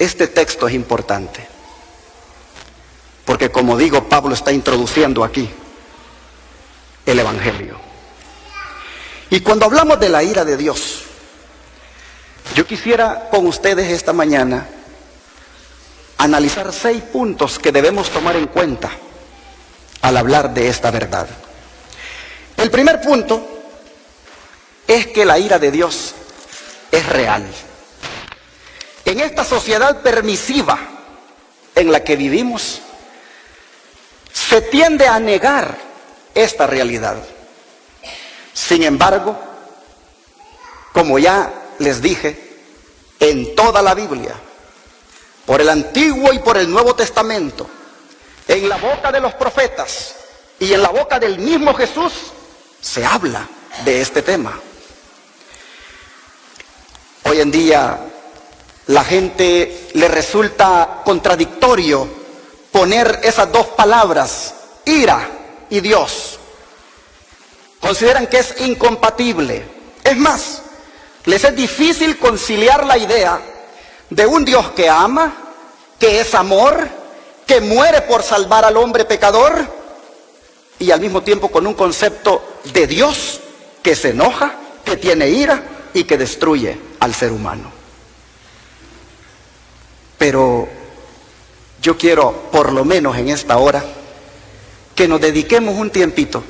Este texto es importante, porque como digo, Pablo está introduciendo aquí el Evangelio. Y cuando hablamos de la ira de Dios, yo quisiera con ustedes esta mañana analizar 6 puntos que debemos tomar en cuenta al hablar de esta verdad. El primer punto es que la ira de Dios es real. En esta sociedad permisiva en la que vivimos, se tiende a negar esta realidad. Sin embargo, como ya les dije, en toda la Biblia, por el Antiguo y por el Nuevo Testamento, en la boca de los profetas y en la boca del mismo Jesús, se habla de este tema. Hoy en día, la gente le resulta contradictorio poner esas dos palabras, ira y Dios. Consideran que es incompatible. Es más, les es difícil conciliar la idea de un Dios que ama, que es amor, que muere por salvar al hombre pecador, y al mismo tiempo con un concepto de Dios que se enoja, que tiene ira y que destruye al ser humano. Pero yo quiero, por lo menos en esta hora, que nos dediquemos un tiempito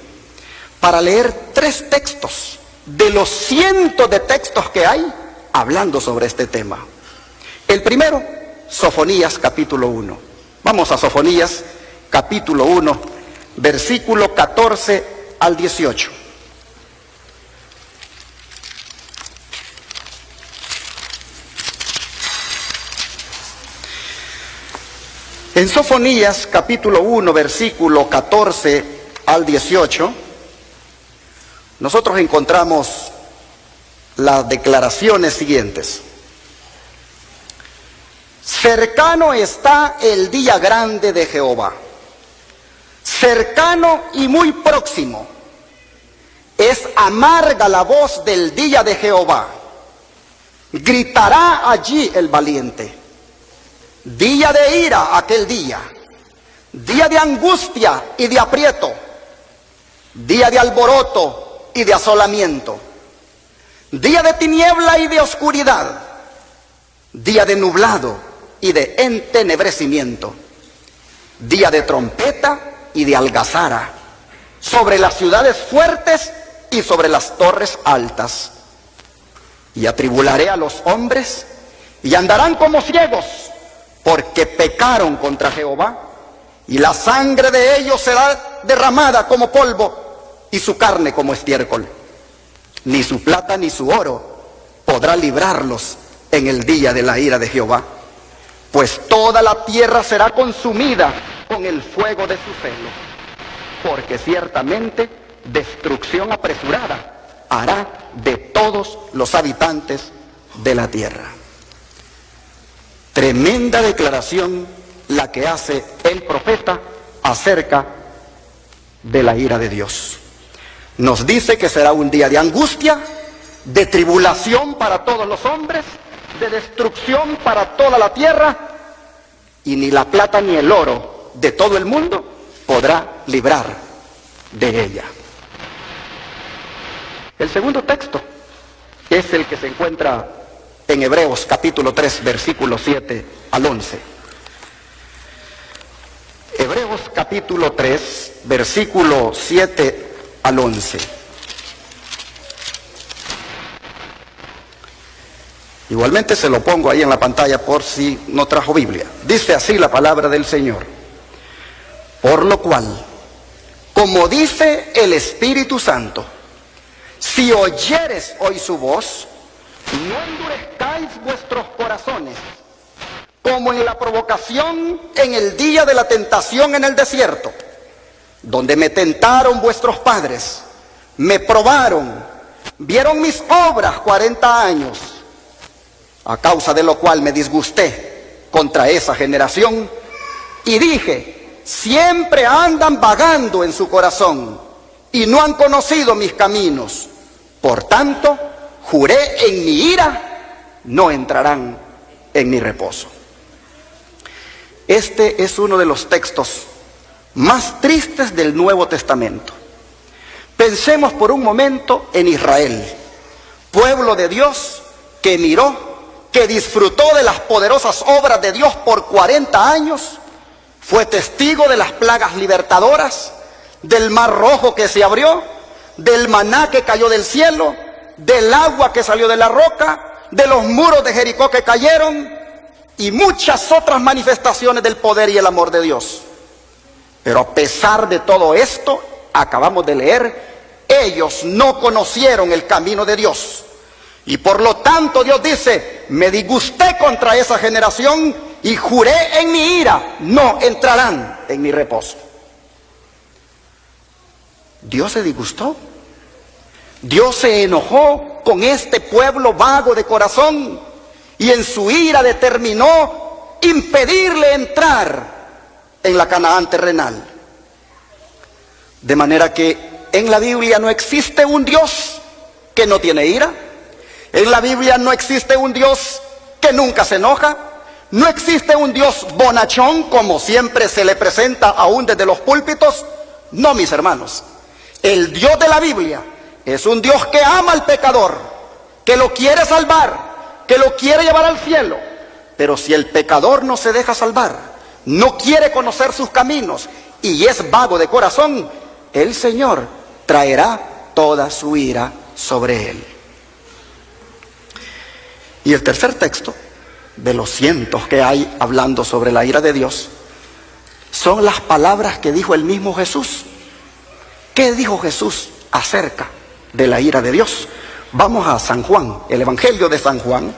para leer 3 textos de los cientos de textos que hay hablando sobre este tema. El primero, Sofonías capítulo 1. Vamos a Sofonías capítulo 1, versículo 14 al 18. En Sofonías capítulo 1, versículo 14 al 18, nosotros encontramos las declaraciones siguientes. Cercano está el día grande de Jehová, cercano y muy próximo. Es amarga la voz del día de Jehová. Gritará allí el valiente. Día de ira aquel día, día de angustia y de aprieto, día de alboroto y de asolamiento, día de tiniebla y de oscuridad, día de nublado y de entenebrecimiento, día de trompeta y de algazara, sobre las ciudades fuertes y sobre las torres altas. Y atribularé a los hombres, y andarán como ciegos, porque pecaron contra Jehová, y la sangre de ellos será derramada como polvo, y su carne como estiércol. Ni su plata ni su oro podrá librarlos en el día de la ira de Jehová, pues toda la tierra será consumida con el fuego de su celo, porque ciertamente destrucción apresurada hará de todos los habitantes de la tierra. Tremenda declaración la que hace el profeta acerca de la ira de Dios. Nos dice que será un día de angustia, de tribulación para todos los hombres, de destrucción para toda la tierra, y ni la plata ni el oro de todo el mundo podrá librar de ella. El segundo texto es el que se encuentra en Hebreos capítulo 3, versículo 7 al 11. Hebreos capítulo 3, versículo 7 al 11. Igualmente se lo pongo ahí en la pantalla por si no trajo Biblia. Dice así la palabra del Señor. Por lo cual, como dice el Espíritu Santo, si oyeres hoy su voz, no endurezcáis vuestros corazones, como en la provocación en el día de la tentación en el desierto, donde me tentaron vuestros padres, me probaron, vieron mis obras 40 años, a causa de lo cual me disgusté contra esa generación, y dije, siempre andan vagando en su corazón, y no han conocido mis caminos. Por tanto, juré en mi ira, no entrarán en mi reposo. Este es uno de los textos más tristes del Nuevo Testamento. Pensemos por un momento en Israel, pueblo de Dios que miró, que disfrutó de las poderosas obras de Dios por 40 años, fue testigo de las plagas libertadoras, del mar rojo que se abrió, del maná que cayó del cielo, del agua que salió de la roca, de los muros de Jericó que cayeron y muchas otras manifestaciones del poder y el amor de Dios. Pero a pesar de todo esto, acabamos de leer, ellos no conocieron el camino de Dios. Y por lo tanto Dios dice, me disgusté contra esa generación y juré en mi ira, no entrarán en mi reposo. Dios se disgustó. Dios se enojó con este pueblo vago de corazón y en su ira determinó impedirle entrar en la Canaán terrenal. De manera que en la Biblia no existe un Dios que no tiene ira. En la Biblia no existe un Dios que nunca se enoja. No existe un Dios bonachón como siempre se le presenta aún desde los púlpitos. No, mis hermanos. El Dios de la Biblia es un Dios que ama al pecador, que lo quiere salvar, que lo quiere llevar al cielo. Pero si el pecador no se deja salvar, no quiere conocer sus caminos y es vago de corazón, el Señor traerá toda su ira sobre él. Y el tercer texto, de los cientos que hay hablando sobre la ira de Dios, son las palabras que dijo el mismo Jesús. ¿Qué dijo Jesús acerca de la ira de Dios? Vamos a San Juan, el Evangelio de San Juan,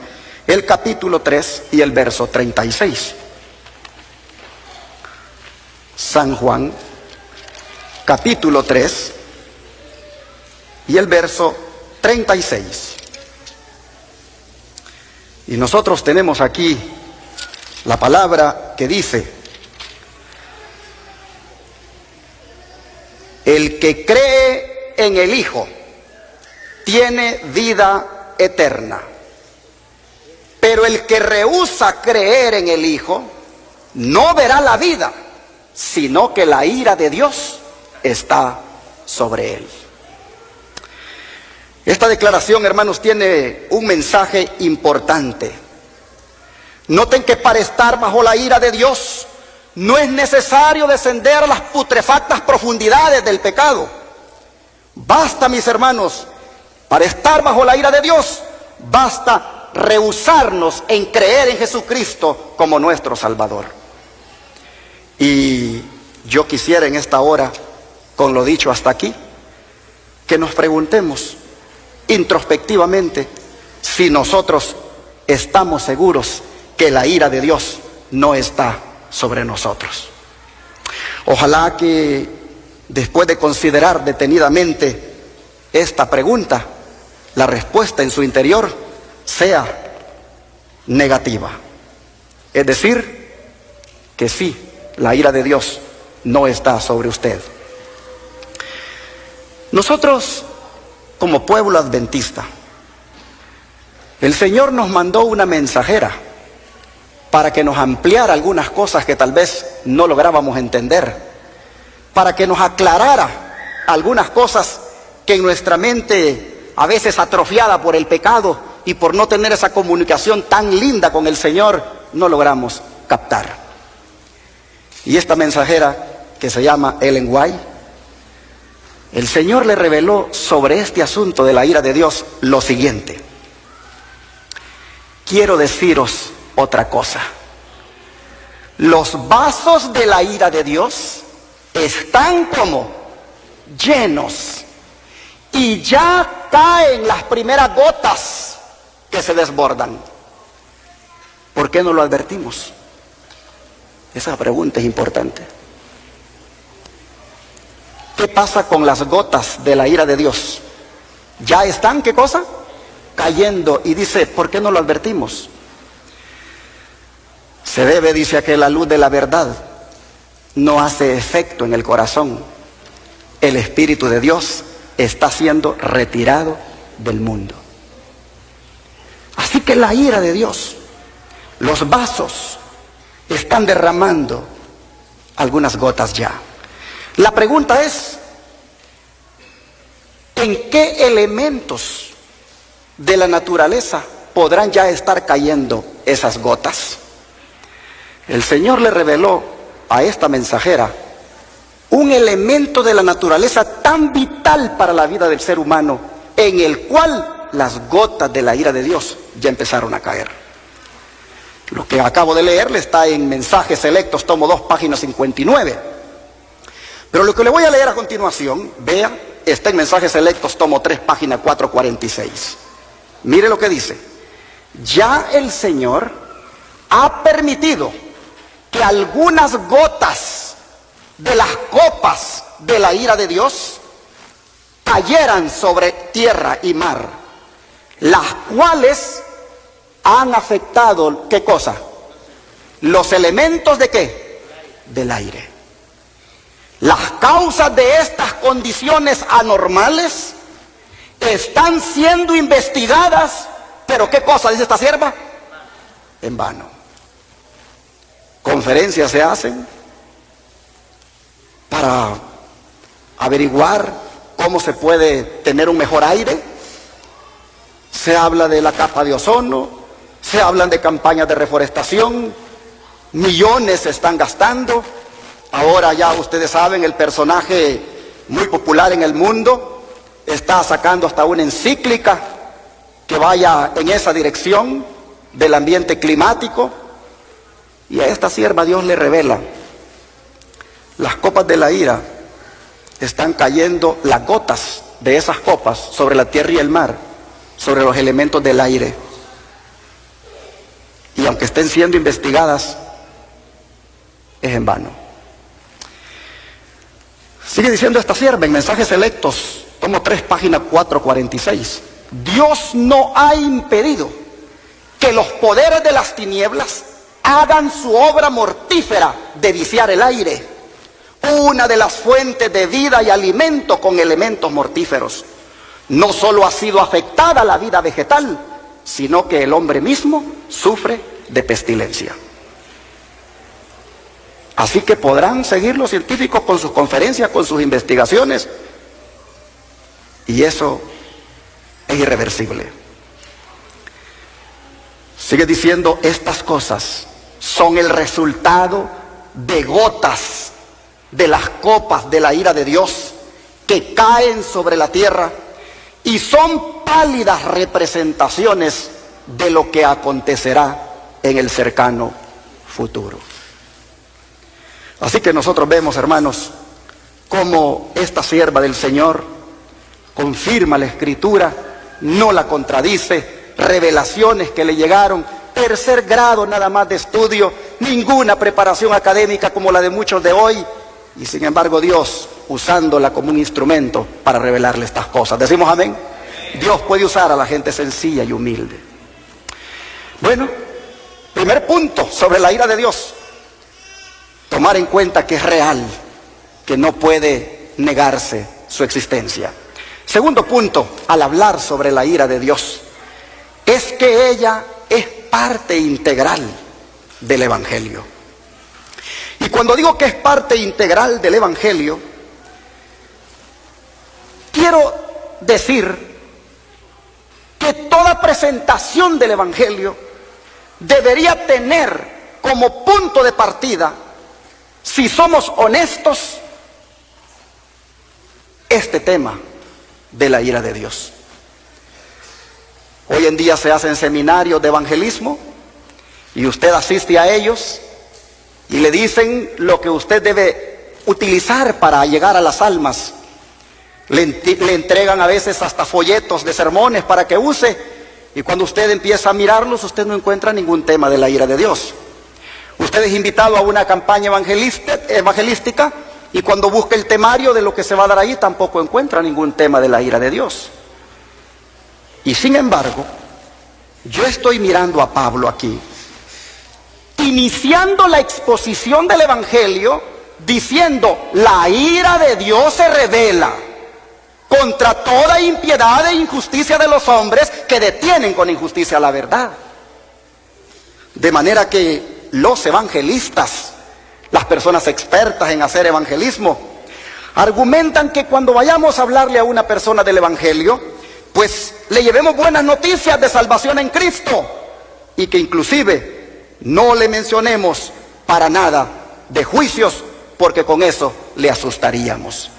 el capítulo 3 y el verso 36. San Juan, capítulo 3 y el verso 36. Y nosotros tenemos aquí la palabra que dice: el que cree en el Hijo tiene vida eterna, pero el que rehúsa creer en el Hijo no verá la vida, sino que la ira de Dios está sobre él. Esta declaración, hermanos, tiene un mensaje importante. Noten que para estar bajo la ira de Dios no es necesario descender a las putrefactas profundidades del pecado. Basta, mis hermanos, para estar bajo la ira de Dios, basta rehusarnos en creer en Jesucristo como nuestro Salvador. Y yo quisiera en esta hora, con lo dicho hasta aquí, que nos preguntemos introspectivamente si nosotros estamos seguros que la ira de Dios no está sobre nosotros. Ojalá que después de considerar detenidamente esta pregunta, la respuesta en su interior sea negativa. Es decir, que sí, la ira de Dios no está sobre usted. Nosotros, como pueblo adventista, el Señor nos mandó una mensajera para que nos ampliara algunas cosas que tal vez no lográbamos entender, para que nos aclarara algunas cosas que en nuestra mente, a veces atrofiada por el pecado y por no tener esa comunicación tan linda con el Señor, no logramos captar. Y esta mensajera, que se llama Ellen White, el Señor le reveló sobre este asunto de la ira de Dios lo siguiente: quiero deciros otra cosa. Los vasos de la ira de Dios están como llenos y ya caen las primeras gotas que se desbordan. ¿Por qué no lo advertimos? Esa pregunta es importante. ¿Qué pasa con las gotas de la ira de Dios? ¿Ya están, qué cosa? Cayendo. Y dice, ¿por qué no lo advertimos? Se debe, dice, a que la luz de la verdad no hace efecto en el corazón. El Espíritu de Dios está siendo retirado del mundo. Así que la ira de Dios, los vasos están derramando algunas gotas ya. La pregunta es, ¿en qué elementos de la naturaleza podrán ya estar cayendo esas gotas? El Señor le reveló a esta mensajera un elemento de la naturaleza tan vital para la vida del ser humano, en el cual las gotas de la ira de Dios ya empezaron a caer. Lo que acabo de leerle está en Mensajes Selectos, tomo 2, página 59. Pero lo que le voy a leer a continuación, vea, está en Mensajes Selectos, tomo 3, página 446. Mire lo que dice. Ya el Señor ha permitido que algunas gotas de las copas de la ira de Dios cayeran sobre tierra y mar, las cuales han afectado, ¿qué cosa? Los elementos de ¿qué? Del aire. Las causas de estas condiciones anormales están siendo investigadas, pero ¿qué cosa dice esta sierva? En vano. Conferencias se hacen para averiguar cómo se puede tener un mejor aire. Se habla de la capa de ozono, se hablan de campañas de reforestación, millones se están gastando. Ahora ya ustedes saben, el personaje muy popular en el mundo está sacando hasta una encíclica que vaya en esa dirección del ambiente climático. Y a esta sierva Dios le revela, las copas de la ira están cayendo, las gotas de esas copas sobre la tierra y el mar, sobre los elementos del aire. Y aunque estén siendo investigadas, es en vano. Sigue diciendo esta sierva en Mensajes Selectos, tomo 3, página 446. Dios no ha impedido que los poderes de las tinieblas hagan su obra mortífera de viciar el aire, una de las fuentes de vida y alimento con elementos mortíferos. No solo ha sido afectada la vida vegetal, sino que el hombre mismo sufre de pestilencia. Así que podrán seguir los científicos con sus conferencias, con sus investigaciones, y eso es irreversible. Sigue diciendo, estas cosas son el resultado de gotas de las copas de la ira de Dios que caen sobre la tierra y son pálidas representaciones de lo que acontecerá en el cercano futuro. Así que nosotros vemos, hermanos, cómo esta sierva del Señor confirma la Escritura, no la contradice, revelaciones que le llegaron, tercer grado nada más de estudio, ninguna preparación académica como la de muchos de hoy, y sin embargo Dios usándola como un instrumento para revelarle estas cosas. ¿Decimos amén? Dios puede usar a la gente sencilla y humilde. Bueno, primer punto sobre la ira de Dios, tomar en cuenta que es real, que no puede negarse su existencia. Segundo punto, al hablar sobre la ira de Dios, es que ella es parte integral del Evangelio. Y cuando digo que es parte integral del Evangelio, quiero decir que toda presentación del Evangelio debería tener como punto de partida, si somos honestos, este tema de la ira de Dios. Hoy en día se hacen seminarios de evangelismo y usted asiste a ellos y le dicen lo que usted debe utilizar para llegar a las almas. Le entregan a veces hasta folletos de sermones para que use, y cuando usted empieza a mirarlos, usted no encuentra ningún tema de la ira de Dios. Usted es invitado a una campaña evangelística y cuando busca el temario de lo que se va a dar ahí, tampoco encuentra ningún tema de la ira de Dios. Y sin embargo, yo estoy mirando a Pablo aquí, iniciando la exposición del Evangelio, diciendo, la ira de Dios se revela contra toda impiedad e injusticia de los hombres que detienen con injusticia la verdad. De manera que los evangelistas, las personas expertas en hacer evangelismo, argumentan que cuando vayamos a hablarle a una persona del evangelio, pues le llevemos buenas noticias de salvación en Cristo, y que inclusive no le mencionemos para nada de juicios, porque con eso le asustaríamos.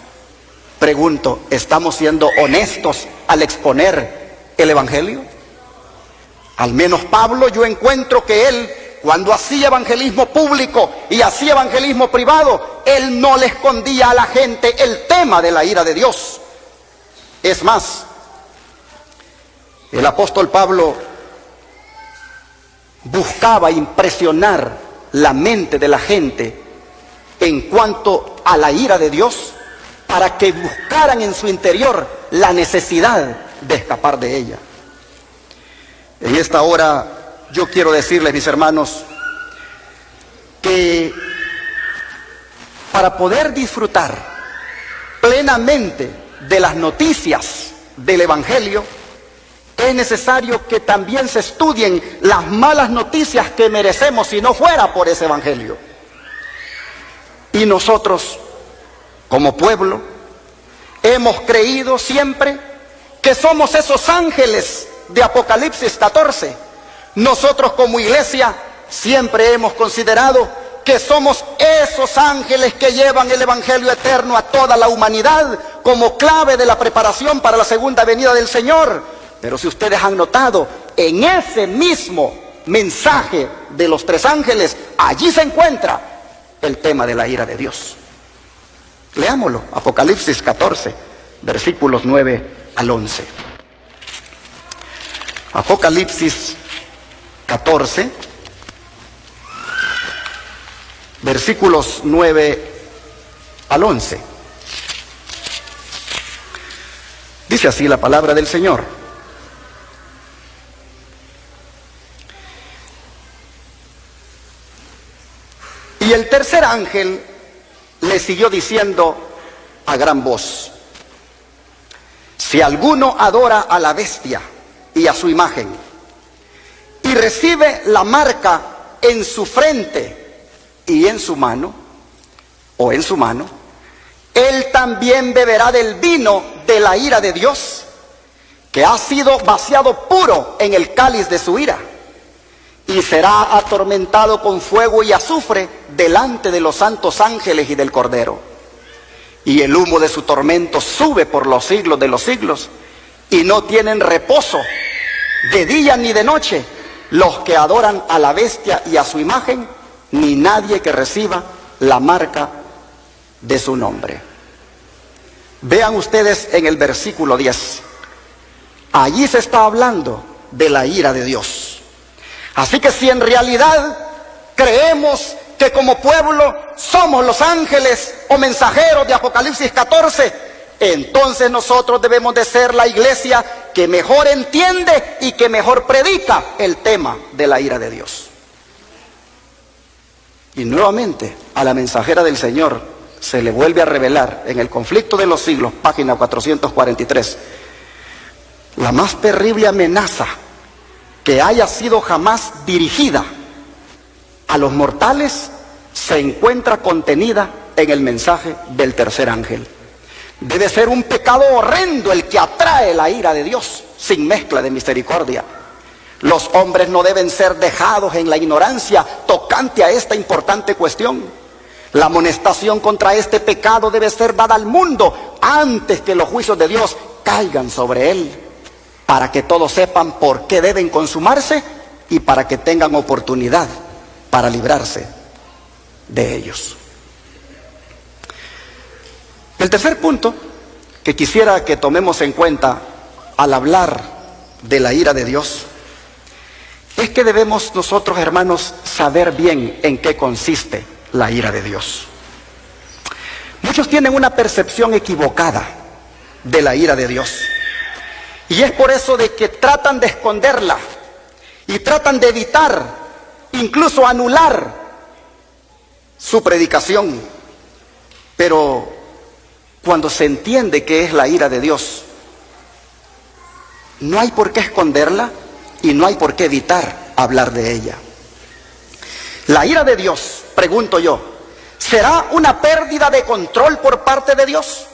Pregunto, ¿estamos siendo honestos al exponer el evangelio? Al menos Pablo, yo encuentro que él, cuando hacía evangelismo público y hacía evangelismo privado, él no le escondía a la gente el tema de la ira de Dios. Es más, el apóstol Pablo buscaba impresionar la mente de la gente en cuanto a la ira de Dios, para que buscaran en su interior la necesidad de escapar de ella. En esta hora yo quiero decirles, mis hermanos, que para poder disfrutar plenamente de las noticias del evangelio, es necesario que también se estudien las malas noticias que merecemos si no fuera por ese evangelio. Y nosotros, como pueblo, hemos creído siempre que somos esos ángeles de Apocalipsis 14. Nosotros como iglesia siempre hemos considerado que somos esos ángeles que llevan el evangelio eterno a toda la humanidad como clave de la preparación para la segunda venida del Señor. Pero si ustedes han notado, en ese mismo mensaje de los tres ángeles, allí se encuentra el tema de la ira de Dios. Leámoslo, Apocalipsis 14, versículos 9 al 11. Apocalipsis 14, versículos 9 al 11. Dice así la palabra del Señor. Y el tercer ángel le siguió diciendo a gran voz: si alguno adora a la bestia y a su imagen, y recibe la marca en su frente y en su mano, o en su mano, él también beberá del vino de la ira de Dios, que ha sido vaciado puro en el cáliz de su ira, y será atormentado con fuego y azufre delante de los santos ángeles y del Cordero. Y el humo de su tormento sube por los siglos de los siglos, y no tienen reposo de día ni de noche los que adoran a la bestia y a su imagen, ni nadie que reciba la marca de su nombre. Vean ustedes en el versículo 10, allí se está hablando de la ira de Dios. Así que si en realidad creemos que como pueblo somos los ángeles o mensajeros de Apocalipsis 14, entonces nosotros debemos de ser la iglesia que mejor entiende y que mejor predica el tema de la ira de Dios. Y nuevamente a la mensajera del Señor se le vuelve a revelar en el conflicto de los siglos, página 443, la más terrible amenaza que haya sido jamás dirigida a los mortales se encuentra contenida en el mensaje del tercer ángel. Debe ser un pecado horrendo el que atrae la ira de Dios sin mezcla de misericordia. Los hombres no deben ser dejados en la ignorancia tocante a esta importante cuestión. La amonestación contra este pecado debe ser dada al mundo antes que los juicios de Dios caigan sobre él, para que todos sepan por qué deben consumarse y para que tengan oportunidad para librarse de ellos. El tercer punto que quisiera que tomemos en cuenta al hablar de la ira de Dios es que debemos nosotros, hermanos, saber bien en qué consiste la ira de Dios. Muchos tienen una percepción equivocada de la ira de Dios. Y es por eso de que tratan de esconderla y tratan de evitar, incluso anular su predicación. Pero cuando se entiende qué es la ira de Dios, no hay por qué esconderla y no hay por qué evitar hablar de ella. La ira de Dios, pregunto yo, ¿será una pérdida de control por parte de Dios?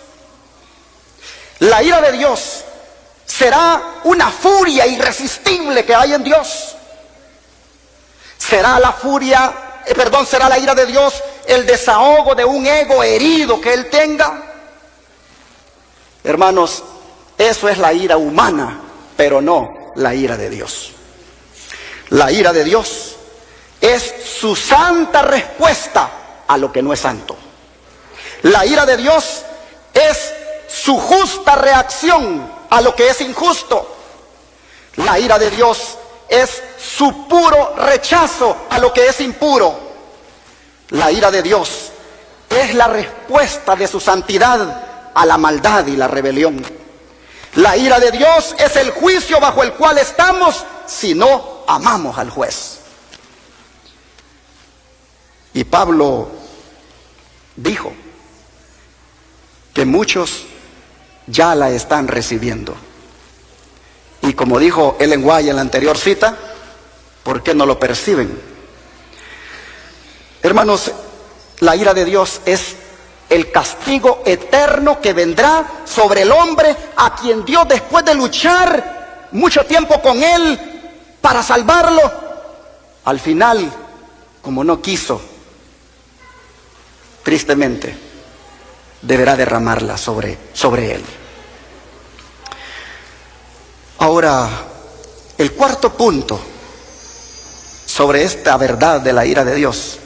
La ira de Dios será una furia irresistible que hay en Dios. ¿Será será la ira de Dios el desahogo de un ego herido que Él tenga? Hermanos, eso es la ira humana, pero no la ira de Dios. La ira de Dios es su santa respuesta a lo que no es santo. La ira de Dios es su justa reacción a lo que es injusto. La ira de Dios es su puro rechazo a lo que es impuro. La ira de Dios es la respuesta de su santidad a la maldad y la rebelión. La ira de Dios es el juicio bajo el cual estamos si no amamos al juez. Y Pablo dijo que muchos ya la están recibiendo. Y como dijo Ellen White en la anterior cita, ¿por qué no lo perciben? Hermanos, la ira de Dios es el castigo eterno que vendrá sobre el hombre a quien Dios, después de luchar mucho tiempo con él para salvarlo, al final, como no quiso, tristemente, deberá derramarla sobre él. Ahora, el cuarto punto sobre esta verdad de la ira de Dios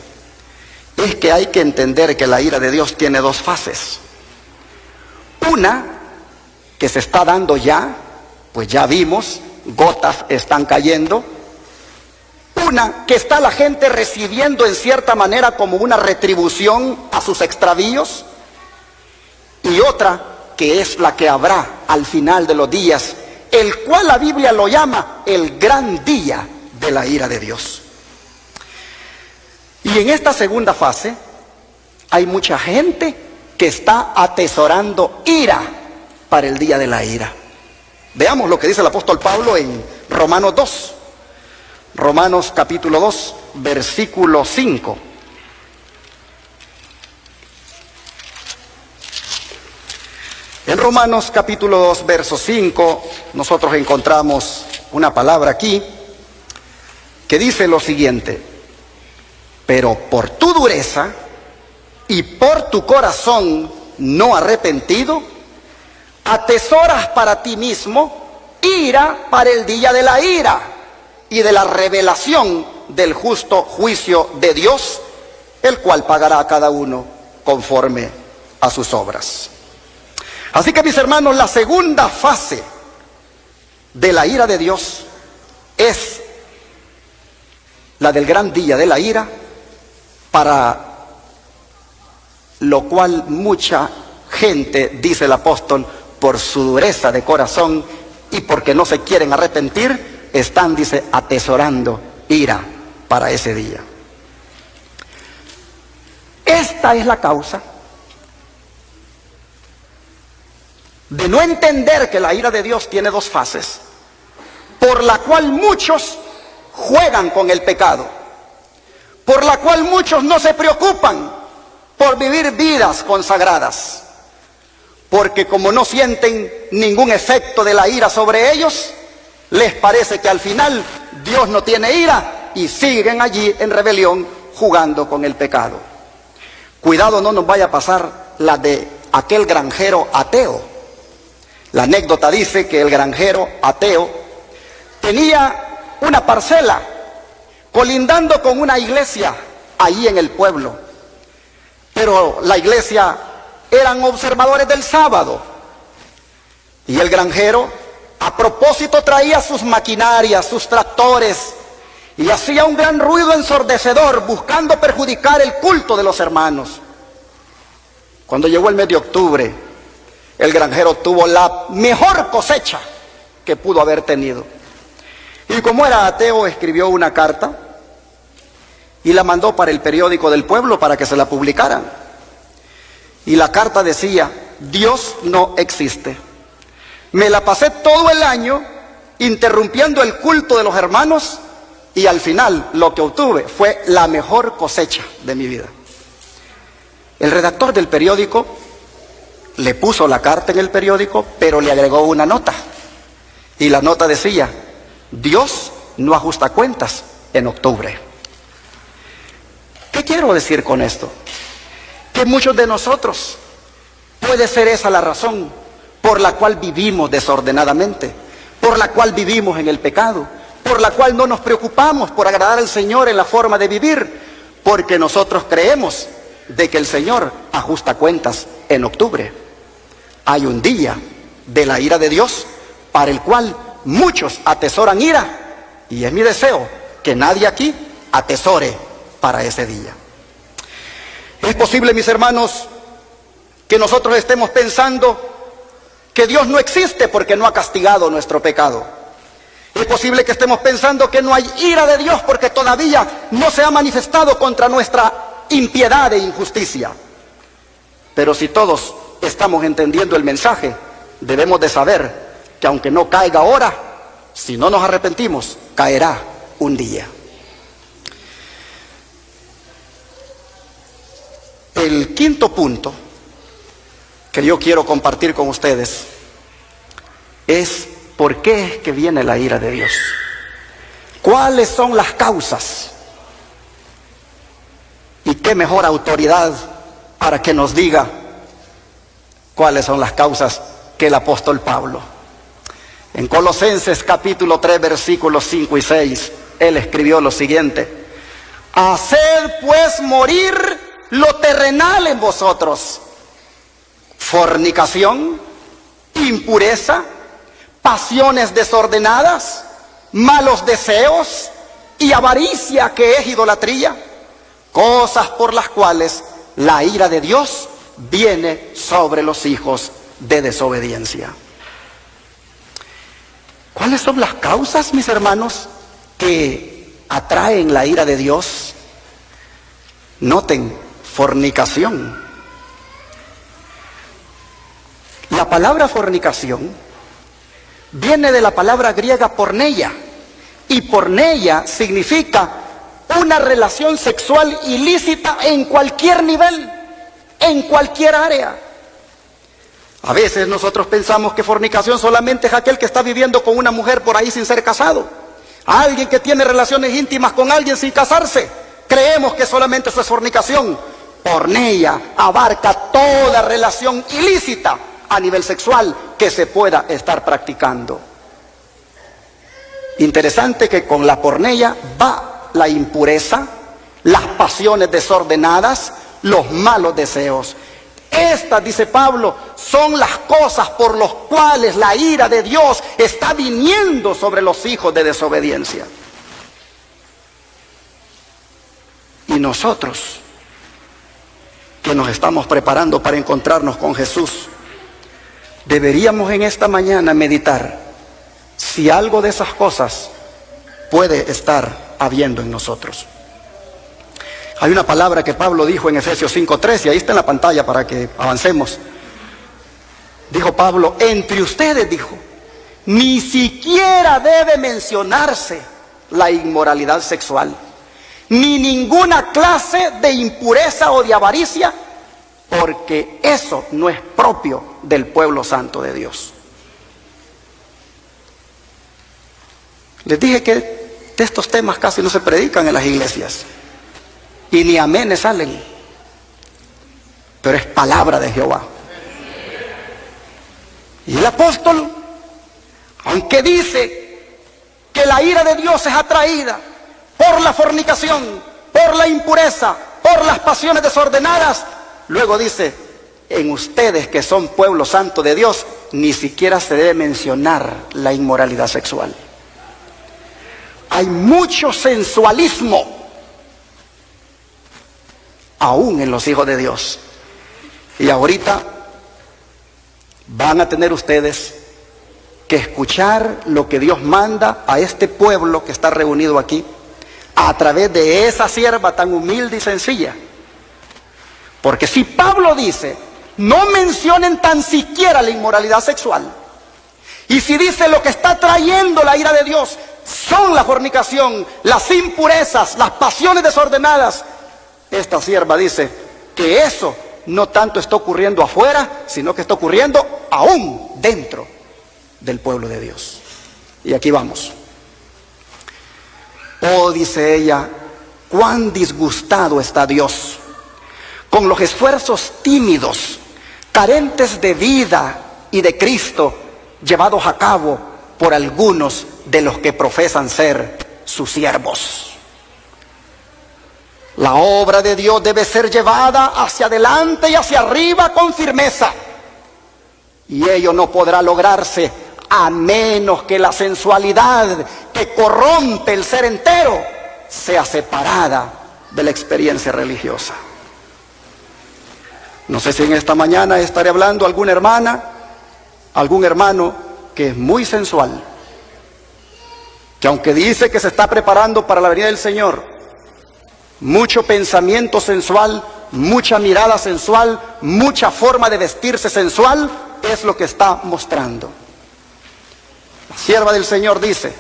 es que hay que entender que la ira de Dios tiene dos fases. Una que se está dando ya, pues ya vimos, gotas están cayendo. Una que está la gente recibiendo en cierta manera como una retribución a sus extravíos. Y otra que es la que habrá al final de los días, el cual la Biblia lo llama el gran día de la ira de Dios. Y en esta segunda fase hay mucha gente que está atesorando ira para el día de la ira. Veamos lo que dice el apóstol Pablo en Romanos 2. Romanos capítulo 2, versículo 5. En Romanos capítulo 2, verso 5, nosotros encontramos una palabra aquí que dice lo siguiente: pero por tu dureza y por tu corazón no arrepentido, atesoras para ti mismo ira para el día de la ira y de la revelación del justo juicio de Dios, el cual pagará a cada uno conforme a sus obras. Así que, mis hermanos, la segunda fase de la ira de Dios es la del gran día de la ira, para lo cual mucha gente, dice el apóstol, por su dureza de corazón y porque no se quieren arrepentir, están, dice, atesorando ira para ese día. Esta es la causa de no entender que la ira de Dios tiene dos fases, por la cual muchos juegan con el pecado, por la cual muchos no se preocupan por vivir vidas consagradas, porque como no sienten ningún efecto de la ira sobre ellos, les parece que al final Dios no tiene ira y siguen allí en rebelión jugando con el pecado. Cuidado, no nos vaya a pasar la de aquel granjero ateo. La anécdota dice que el granjero ateo tenía una parcela colindando con una iglesia ahí en el pueblo, pero la iglesia eran observadores del sábado, y el granjero a propósito traía sus maquinarias, sus tractores, y hacía un gran ruido ensordecedor buscando perjudicar el culto de los hermanos. Cuando llegó el mes de octubre, el granjero tuvo la mejor cosecha que pudo haber tenido, y como era ateo, escribió una carta y la mandó para el periódico del pueblo para que se la publicaran. Y la carta decía: Dios no existe. Me la pasé todo el año interrumpiendo el culto de los hermanos y al final lo que obtuve fue la mejor cosecha de mi vida. El redactor del periódico le puso la carta en el periódico, pero le agregó una nota. Y la nota decía: Dios no ajusta cuentas en octubre. ¿Qué quiero decir con esto? Que muchos de nosotros, puede ser esa la razón por la cual vivimos desordenadamente, por la cual vivimos en el pecado, por la cual no nos preocupamos por agradar al Señor en la forma de vivir, porque nosotros creemos de que el Señor ajusta cuentas en octubre. Hay un día de la ira de Dios para el cual muchos atesoran ira, y es mi deseo que nadie aquí atesore para ese día. Es posible, mis hermanos, que nosotros estemos pensando que Dios no existe porque no ha castigado nuestro pecado. Es posible que estemos pensando que no hay ira de Dios porque todavía no se ha manifestado contra nuestra impiedad e injusticia. Pero si todos estamos entendiendo el mensaje, debemos de saber que aunque no caiga ahora, si no nos arrepentimos, caerá un día. El quinto punto que yo quiero compartir con ustedes es por qué es que viene la ira de Dios. ¿Cuáles son las causas? Y qué mejor autoridad para que nos diga cuáles son las causas que el apóstol Pablo. En Colosenses capítulo 3 versículos 5 y 6, él escribió lo siguiente: haced pues morir lo terrenal en vosotros: fornicación, impureza, pasiones desordenadas, malos deseos y avaricia, que es idolatría, cosas por las cuales la ira de Dios viene sobre los hijos de desobediencia. ¿Cuáles son las causas, mis hermanos, que atraen la ira de Dios? Noten: fornicación. La palabra fornicación viene de la palabra griega porneia, y porneia significa una relación sexual ilícita en cualquier nivel, en cualquier área. A veces nosotros pensamos que fornicación solamente es aquel que está viviendo con una mujer por ahí sin ser casado, alguien que tiene relaciones íntimas con alguien sin casarse. Creemos que solamente eso es fornicación. Porneia abarca toda relación ilícita a nivel sexual que se pueda estar practicando. Interesante que con la porneia va la impureza, las pasiones desordenadas, los malos deseos. Estas, dice Pablo, son las cosas por las cuales la ira de Dios está viniendo sobre los hijos de desobediencia. Y nosotros, que nos estamos preparando para encontrarnos con Jesús, deberíamos en esta mañana meditar si algo de esas cosas puede estar habiendo en nosotros. Hay una palabra que Pablo dijo en Efesios 5:13, ahí está en la pantalla para que avancemos. Dijo Pablo: entre ustedes, dijo, ni siquiera debe mencionarse la inmoralidad sexual, ni ninguna clase de impureza o de avaricia, porque eso no es propio del pueblo santo de Dios. Les dije que de estos temas casi no se predican en las iglesias, y ni amenes salen, pero es palabra de Jehová. Y el apóstol, aunque dice que la ira de Dios es atraída por la fornicación, por la impureza, por las pasiones desordenadas, luego dice: en ustedes que son pueblo santo de Dios, ni siquiera se debe mencionar la inmoralidad sexual. Hay mucho sensualismo aún en los hijos de Dios. Y ahorita van a tener ustedes que escuchar lo que Dios manda a este pueblo que está reunido aquí, a través de esa sierva tan humilde y sencilla. Porque si Pablo dice: no mencionen tan siquiera la inmoralidad sexual, y si dice lo que está trayendo la ira de Dios, son la fornicación, las impurezas, las pasiones desordenadas. Esta sierva dice que eso no tanto está ocurriendo afuera, sino que está ocurriendo aún dentro del pueblo de Dios. Y aquí vamos. Oh, dice ella, cuán disgustado está Dios con los esfuerzos tímidos, carentes de vida y de Cristo, llevados a cabo por algunos de los que profesan ser sus siervos. La obra de Dios debe ser llevada hacia adelante y hacia arriba con firmeza. Y ello no podrá lograrse a menos que la sensualidad que corrompe el ser entero sea separada de la experiencia religiosa. No sé si en esta mañana estaré hablando a alguna hermana, algún hermano que es muy sensual, que aunque dice que se está preparando para la venida del Señor, mucho pensamiento sensual, mucha mirada sensual, mucha forma de vestirse sensual es lo que está mostrando. La sierva del Señor dice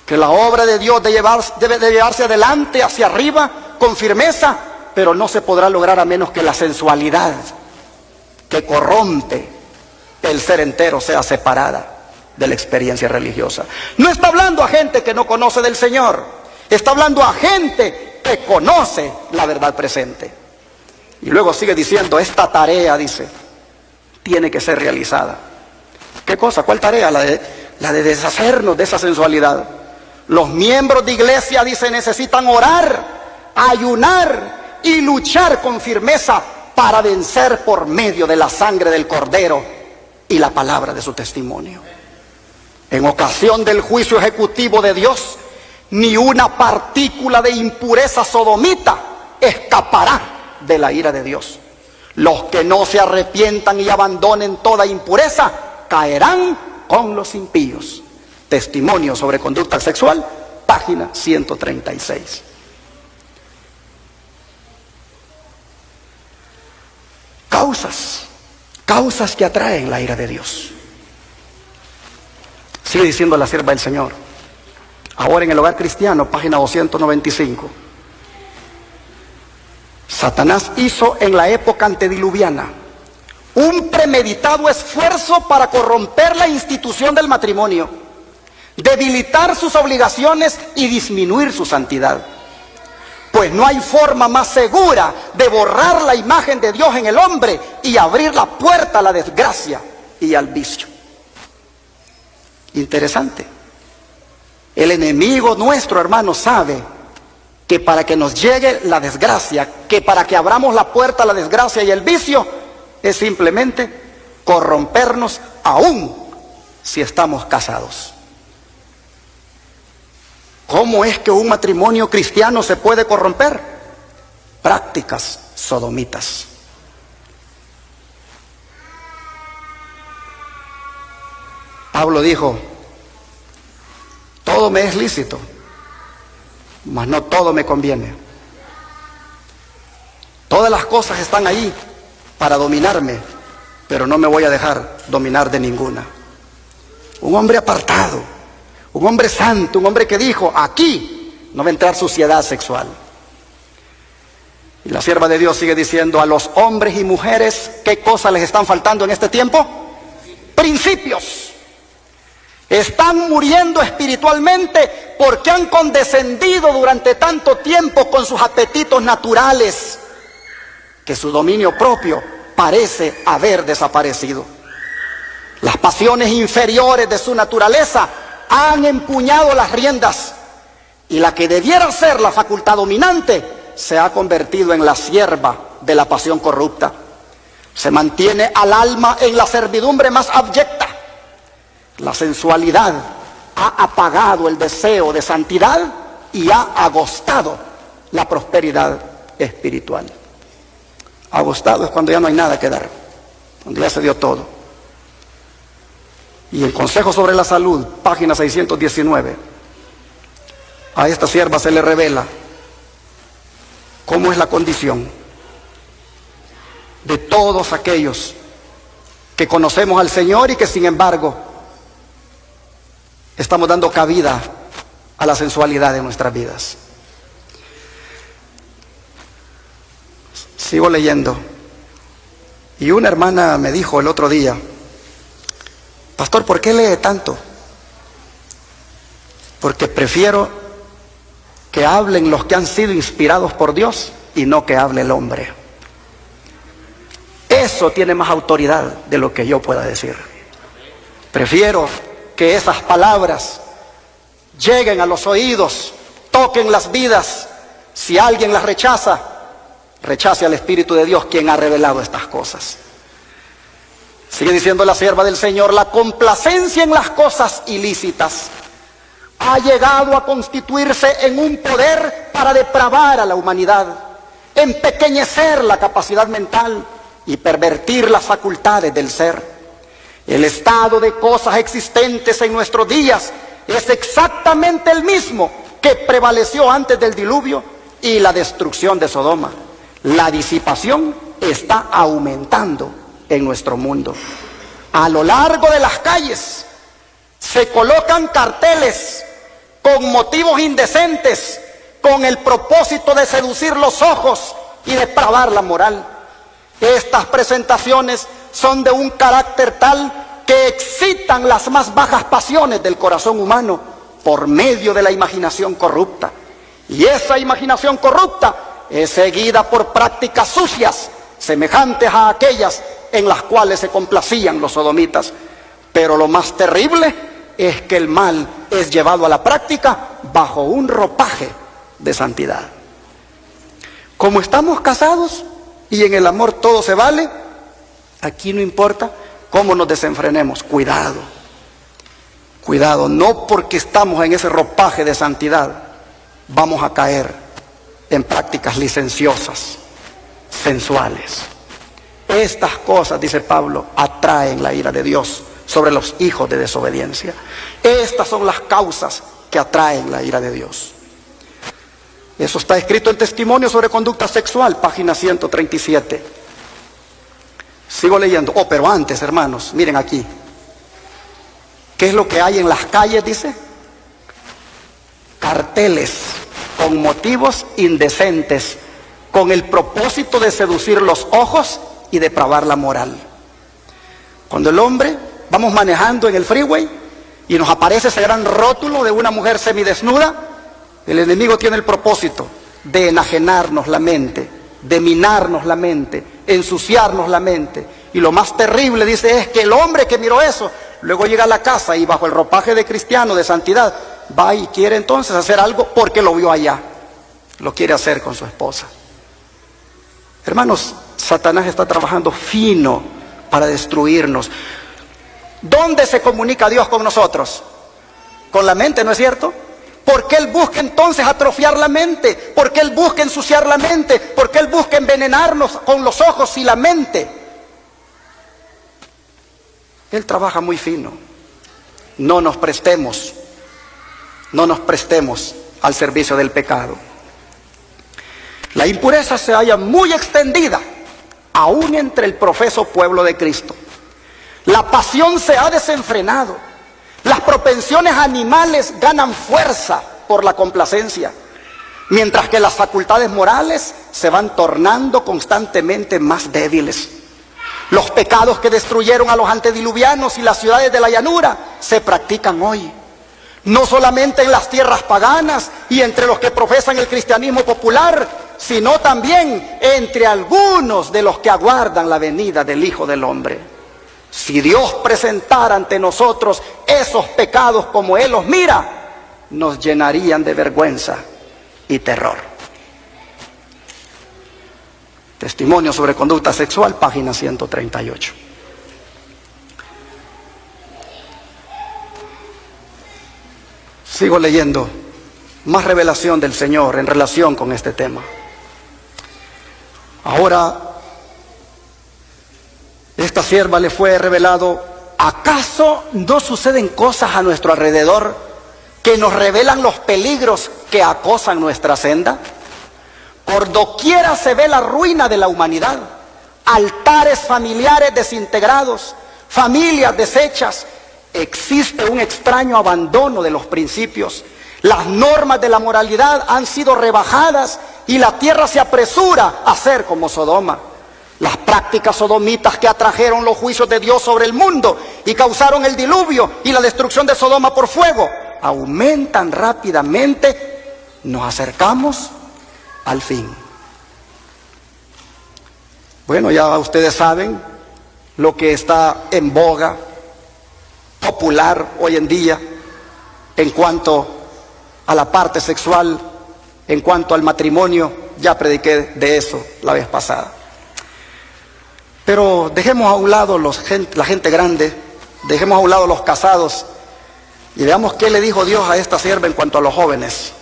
que la obra de Dios debe de llevarse adelante, hacia arriba, con firmeza, pero no se podrá lograr a menos que la sensualidad que corrompe el ser entero sea separada de la experiencia religiosa. No está hablando a gente que no conoce del Señor, está hablando a gente que conoce la verdad presente. Y luego sigue diciendo, esta tarea, dice, tiene que ser realizada. ¿Qué cosa? ¿Cuál tarea? La de deshacernos de esa sensualidad. Los miembros de iglesia, dice, necesitan orar, ayunar y luchar con firmeza para vencer por medio de la sangre del Cordero y la palabra de su testimonio. En ocasión del juicio ejecutivo de Dios, ni una partícula de impureza sodomita escapará de la ira de Dios. Los que no se arrepientan y abandonen toda impureza caerán con los impíos. Testimonio sobre conducta sexual, página 136. Causas que atraen la ira de Dios. Sigue diciendo la sierva del Señor. Ahora en el hogar cristiano, página 295. Satanás hizo en la época antediluviana un premeditado esfuerzo para corromper la institución del matrimonio, debilitar sus obligaciones y disminuir su santidad. Pues no hay forma más segura de borrar la imagen de Dios en el hombre y abrir la puerta a la desgracia y al vicio. Interesante. El enemigo nuestro, hermano, sabe que para que nos llegue la desgracia, que para que abramos la puerta a la desgracia y el vicio, es simplemente corrompernos aún si estamos casados. ¿Cómo es que un matrimonio cristiano se puede corromper? Prácticas sodomitas. Pablo dijo, todo me es lícito, mas no todo me conviene. Todas las cosas están ahí para dominarme, pero no me voy a dejar dominar de ninguna. Un hombre apartado, un hombre santo, un hombre que dijo, aquí no va a entrar suciedad sexual. Y la sierva de Dios sigue diciendo, a los hombres y mujeres, ¿qué cosas les están faltando en este tiempo? Principios. Están muriendo espiritualmente porque han condescendido durante tanto tiempo con sus apetitos naturales, que su dominio propio parece haber desaparecido. Las pasiones inferiores de su naturaleza han empuñado las riendas, y la que debiera ser la facultad dominante se ha convertido en la sierva de la pasión corrupta. Se mantiene al alma en la servidumbre más abyecta. La sensualidad ha apagado el deseo de santidad y ha agostado la prosperidad espiritual. Agostado es cuando ya no hay nada que dar, cuando ya se dio todo. Y el Consejo sobre la Salud, página 619, a esta sierva se le revela cómo es la condición de todos aquellos que conocemos al Señor y que sin embargo estamos dando cabida a la sensualidad de nuestras vidas. Sigo leyendo. Y una hermana me dijo el otro día: pastor, ¿por qué lee tanto? Porque prefiero que hablen los que han sido inspirados por Dios y no que hable el hombre. Eso tiene más autoridad de lo que yo pueda decir. Prefiero que esas palabras lleguen a los oídos, toquen las vidas. Si alguien las rechaza, rechace al Espíritu de Dios, quien ha revelado estas cosas. Sigue diciendo la sierva del Señor: la complacencia en las cosas ilícitas ha llegado a constituirse en un poder para depravar a la humanidad, empequeñecer la capacidad mental y pervertir las facultades del ser. El estado de cosas existentes en nuestros días es exactamente el mismo que prevaleció antes del diluvio y la destrucción de Sodoma. La disipación está aumentando en nuestro mundo. A lo largo de las calles se colocan carteles con motivos indecentes, con el propósito de seducir los ojos y depravar la moral. Estas presentaciones son de un carácter tal que excitan las más bajas pasiones del corazón humano por medio de la imaginación corrupta. Y esa imaginación corrupta es seguida por prácticas sucias, semejantes a aquellas en las cuales se complacían los sodomitas. Pero lo más terrible es que el mal es llevado a la práctica bajo un ropaje de santidad. Como estamos casados y en el amor todo se vale, aquí no importa cómo nos desenfrenemos. Cuidado, cuidado, no porque estamos en ese ropaje de santidad vamos a caer en prácticas licenciosas, sensuales. Estas cosas, dice Pablo, atraen la ira de Dios sobre los hijos de desobediencia. Estas son las causas que atraen la ira de Dios. Eso está escrito en Testimonio sobre Conducta Sexual, página 137. Sigo leyendo. Pero antes, hermanos, miren aquí. ¿Qué es lo que hay en las calles? Dice: carteles con motivos indecentes, con el propósito de seducir los ojos y depravar la moral. Cuando el hombre, vamos manejando en el freeway y nos aparece ese gran rótulo de una mujer semidesnuda, el enemigo tiene el propósito de enajenarnos la mente, de minarnos la mente, ensuciarnos la mente. Y lo más terrible, dice, es que el hombre que miró eso, luego llega a la casa y bajo el ropaje de cristiano, de santidad, va y quiere entonces hacer algo porque lo vio allá. Lo quiere hacer con su esposa. Hermanos, Satanás está trabajando fino para destruirnos. ¿Dónde se comunica Dios con nosotros? Con la mente, ¿no es cierto? ¿Por qué Él busca entonces atrofiar la mente? ¿Por qué Él busca ensuciar la mente? ¿Por qué Él busca envenenarnos con los ojos y la mente? Él trabaja muy fino. No nos prestemos al servicio del pecado. La impureza se halla muy extendida, aún entre el profeso pueblo de Cristo. La pasión se ha desenfrenado. Las propensiones animales ganan fuerza por la complacencia, mientras que las facultades morales se van tornando constantemente más débiles. Los pecados que destruyeron a los antediluvianos y las ciudades de la llanura se practican hoy, no solamente en las tierras paganas y entre los que profesan el cristianismo popular, sino también entre algunos de los que aguardan la venida del Hijo del Hombre. Si Dios presentara ante nosotros esos pecados como Él los mira, nos llenarían de vergüenza y terror. Testimonio sobre Conducta Sexual, página 138. Sigo leyendo más revelación del Señor en relación con este tema. Ahora, esta sierva le fue revelado: ¿acaso no suceden cosas a nuestro alrededor que nos revelan los peligros que acosan nuestra senda? Por doquiera se ve la ruina de la humanidad, altares familiares desintegrados, familias deshechas. Existe un extraño abandono de los principios. Las normas de la moralidad han sido rebajadas y la tierra se apresura a ser como Sodoma. Las prácticas sodomitas que atrajeron los juicios de Dios sobre el mundo y causaron el diluvio y la destrucción de Sodoma por fuego aumentan rápidamente. Nos acercamos al fin. Bueno, ya ustedes saben lo que está en boga, popular hoy en día, en cuanto a la parte sexual, en cuanto al matrimonio. Ya prediqué de eso la vez pasada. Pero dejemos a un lado la gente grande, dejemos a un lado los casados y veamos qué le dijo Dios a esta sierva en cuanto a los jóvenes.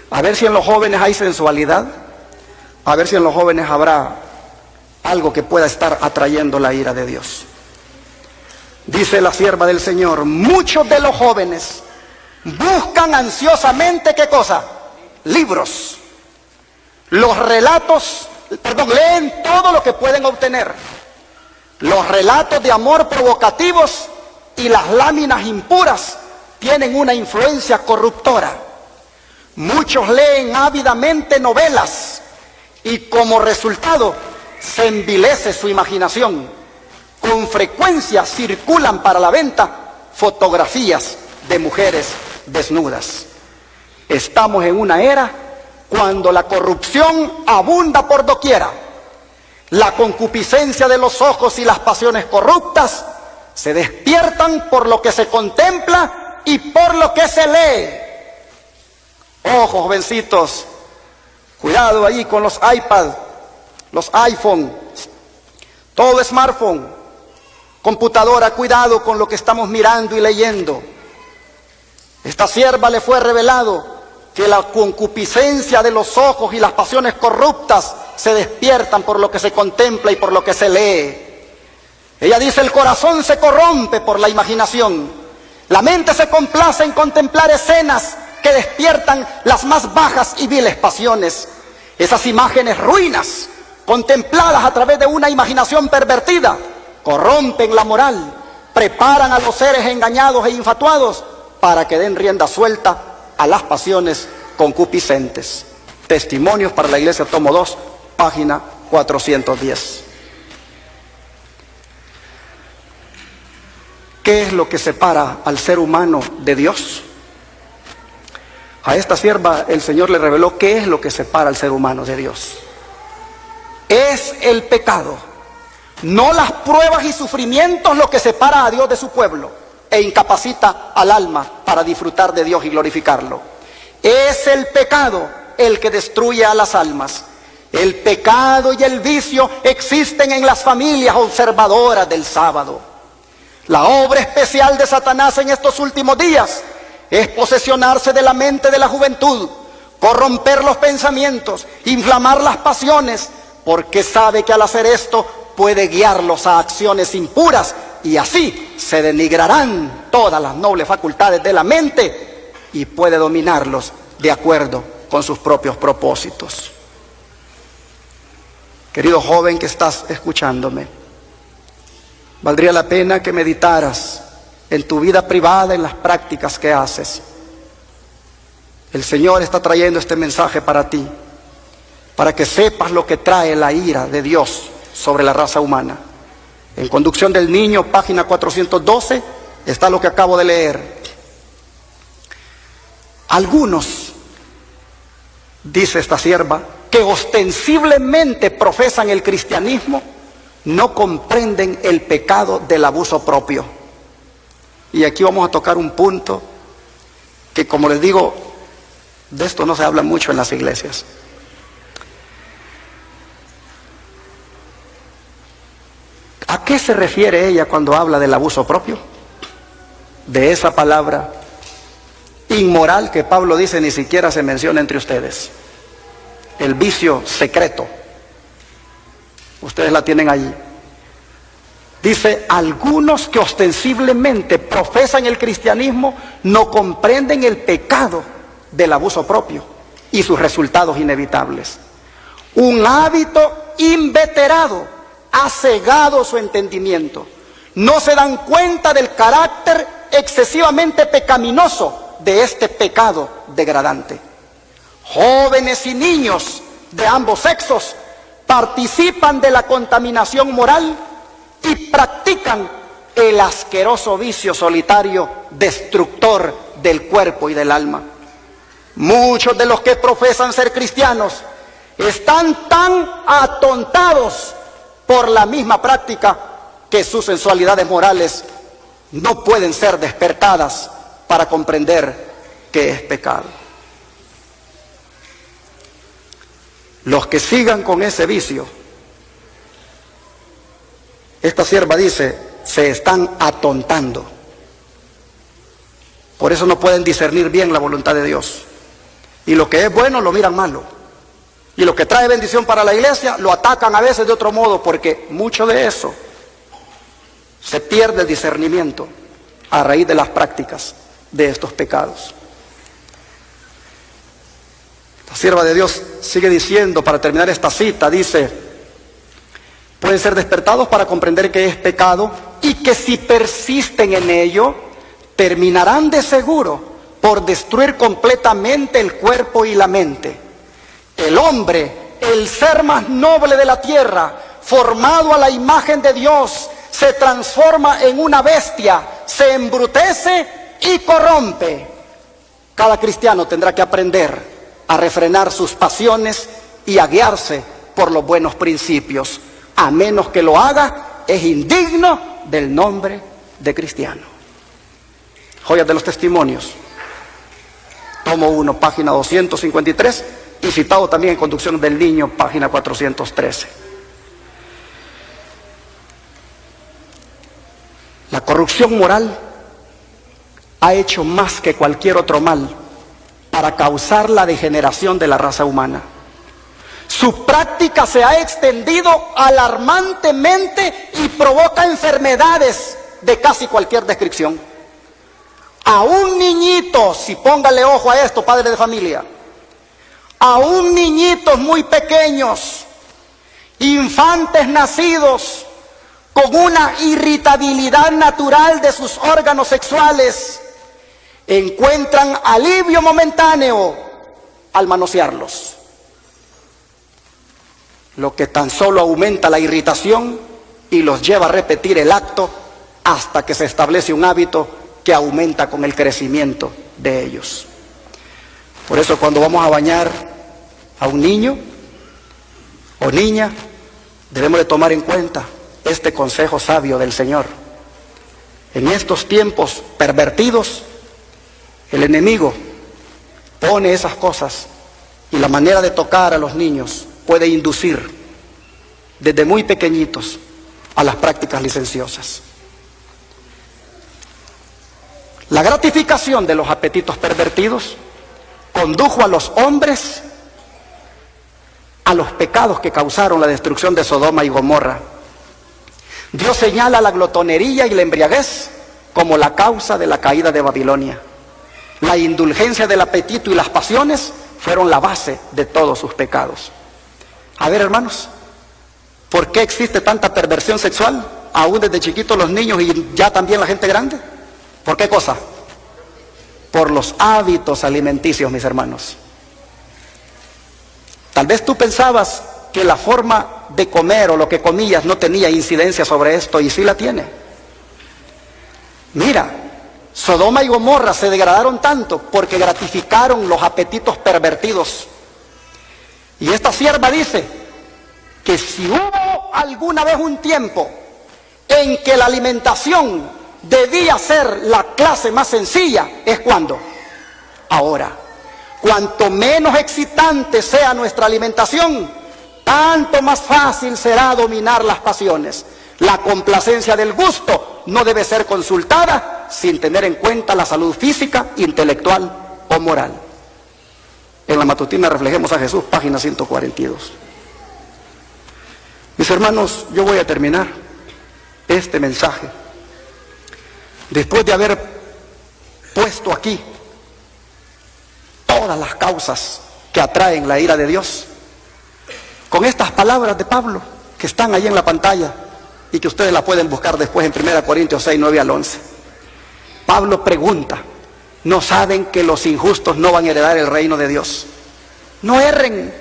A ver si en los jóvenes hay sensualidad, a ver si en los jóvenes habrá algo que pueda estar atrayendo la ira de Dios. Dice la sierva del Señor: muchos de los jóvenes buscan ansiosamente, ¿qué cosa? Libros. Los relatos, leen todo lo que pueden obtener. Los relatos de amor provocativos y las láminas impuras tienen una influencia corruptora. Muchos leen ávidamente novelas y como resultado se envilece su imaginación. Con frecuencia circulan para la venta fotografías de mujeres desnudas. Estamos en una era cuando la corrupción abunda por doquiera. La concupiscencia de los ojos y las pasiones corruptas se despiertan por lo que se contempla y por lo que se lee. Ojo, jovencitos, cuidado ahí con los iPad, los iPhone, todo smartphone, computadora, cuidado con lo que estamos mirando y leyendo. Esta sierva le fue revelado que la concupiscencia de los ojos y las pasiones corruptas se despiertan por lo que se contempla y por lo que se lee. Ella dice: el corazón se corrompe por la imaginación. La mente se complace en contemplar escenas que despiertan las más bajas y viles pasiones. Esas imágenes ruinas, contempladas a través de una imaginación pervertida, corrompen la moral, preparan a los seres engañados e infatuados para que den rienda suelta a las pasiones concupiscentes. Testimonios para la Iglesia, tomo 2, página 410. ¿Qué es lo que separa al ser humano de Dios? A esta sierva el Señor le reveló qué es lo que separa al ser humano de Dios. Es el pecado, no las pruebas y sufrimientos lo que separa a Dios de su pueblo e incapacita al alma para disfrutar de Dios y glorificarlo. Es el pecado el que destruye a las almas. El pecado y el vicio existen en las familias observadoras del sábado. La obra especial de Satanás en estos últimos días es posesionarse de la mente de la juventud, corromper los pensamientos, inflamar las pasiones, porque sabe que al hacer esto puede guiarlos a acciones impuras y así se denigrarán todas las nobles facultades de la mente y puede dominarlos de acuerdo con sus propios propósitos. Querido joven que estás escuchándome, valdría la pena que meditaras en tu vida privada, en las prácticas que haces. El Señor está trayendo este mensaje para ti, para que sepas lo que trae la ira de Dios sobre la raza humana. En Conducción del Niño, página 412, está lo que acabo de leer. Algunos, dice esta sierva, que ostensiblemente profesan el cristianismo, no comprenden el pecado del abuso propio. Y aquí vamos a tocar un punto que, como les digo, de esto no se habla mucho en las iglesias. ¿A qué se refiere ella cuando habla del abuso propio? De esa palabra inmoral que Pablo dice ni siquiera se menciona entre ustedes. El vicio secreto. Ustedes la tienen allí. Dice: algunos que ostensiblemente profesan el cristianismo no comprenden el pecado del abuso propio y sus resultados inevitables. Un hábito inveterado ha cegado su entendimiento. No se dan cuenta del carácter excesivamente pecaminoso de este pecado degradante. Jóvenes y niños de ambos sexos participan de la contaminación moral y practican el asqueroso vicio solitario destructor del cuerpo y del alma. Muchos de los que profesan ser cristianos están tan atontados por la misma práctica que sus sensualidades morales no pueden ser despertadas para comprender que es pecado. Los que sigan con ese vicio, esta sierva dice, se están atontando. Por eso no pueden discernir bien la voluntad de Dios. Y lo que es bueno lo miran malo. Y lo que trae bendición para la iglesia lo atacan a veces de otro modo, porque mucho de eso se pierde el discernimiento a raíz de las prácticas de estos pecados. La sierva de Dios sigue diciendo, para terminar esta cita, dice, pueden ser despertados para comprender que es pecado y que si persisten en ello, terminarán de seguro por destruir completamente el cuerpo y la mente. El hombre, el ser más noble de la tierra, formado a la imagen de Dios, se transforma en una bestia, se embrutece y corrompe. Cada cristiano tendrá que aprender a refrenar sus pasiones y a guiarse por los buenos principios. A menos que lo haga, es indigno del nombre de cristiano. Joyas de los Testimonios, tomo 1, página 253, y citado también en Conducción del Niño, página 413. La corrupción moral ha hecho más que cualquier otro mal para causar la degeneración de la raza humana. Su práctica se ha extendido alarmantemente y provoca enfermedades de casi cualquier descripción. A un niñito, si póngale ojo a esto, padre de familia, a un niñitos muy pequeños, infantes nacidos con una irritabilidad natural de sus órganos sexuales, encuentran alivio momentáneo al manosearlos, lo que tan solo aumenta la irritación y los lleva a repetir el acto hasta que se establece un hábito que aumenta con el crecimiento de ellos. Por eso cuando vamos a bañar a un niño o niña, debemos de tomar en cuenta este consejo sabio del Señor. En estos tiempos pervertidos, el enemigo pone esas cosas y la manera de tocar a los niños puede inducir desde muy pequeñitos a las prácticas licenciosas. La gratificación de los apetitos pervertidos condujo a los hombres a los pecados que causaron la destrucción de Sodoma y Gomorra. Dios señala la glotonería y la embriaguez como la causa de la caída de Babilonia. La indulgencia del apetito y las pasiones fueron la base de todos sus pecados. A ver, hermanos, ¿por qué existe tanta perversión sexual? Aún desde chiquitos los niños y ya también la gente grande. ¿Por qué cosa? Por los hábitos alimenticios, mis hermanos. Tal vez tú pensabas que la forma de comer o lo que comías no tenía incidencia sobre esto, y sí la tiene. Mira, Sodoma y Gomorra se degradaron tanto porque gratificaron los apetitos pervertidos. Y esta sierva dice que si hubo alguna vez un tiempo en que la alimentación debía ser la clase más sencilla, es cuando. Ahora, cuanto menos excitante sea nuestra alimentación, tanto más fácil será dominar las pasiones. La complacencia del gusto no debe ser consultada sin tener en cuenta la salud física, intelectual o moral. En la matutina Reflejemos a Jesús, página 142. Mis hermanos, yo voy a terminar este mensaje después de haber puesto aquí todas las causas que atraen la ira de Dios, con estas palabras de Pablo que están ahí en la pantalla y que ustedes la pueden buscar después en 1 Corintios 6, 9 al 11. Pablo pregunta, no saben que los injustos no van a heredar el reino de Dios. No erren,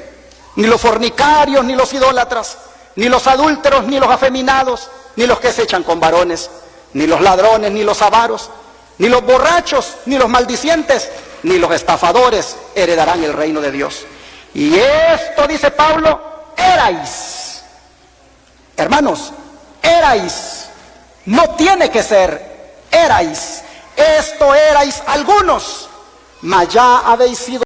ni los fornicarios, ni los idólatras, ni los adúlteros, ni los afeminados, ni los que se echan con varones, ni los ladrones, ni los avaros, ni los borrachos, ni los maldicientes, ni los estafadores heredarán el reino de Dios. Y esto, dice Pablo, erais. Hermanos, erais. No tiene que ser, erais. Esto erais algunos, mas ya habéis sido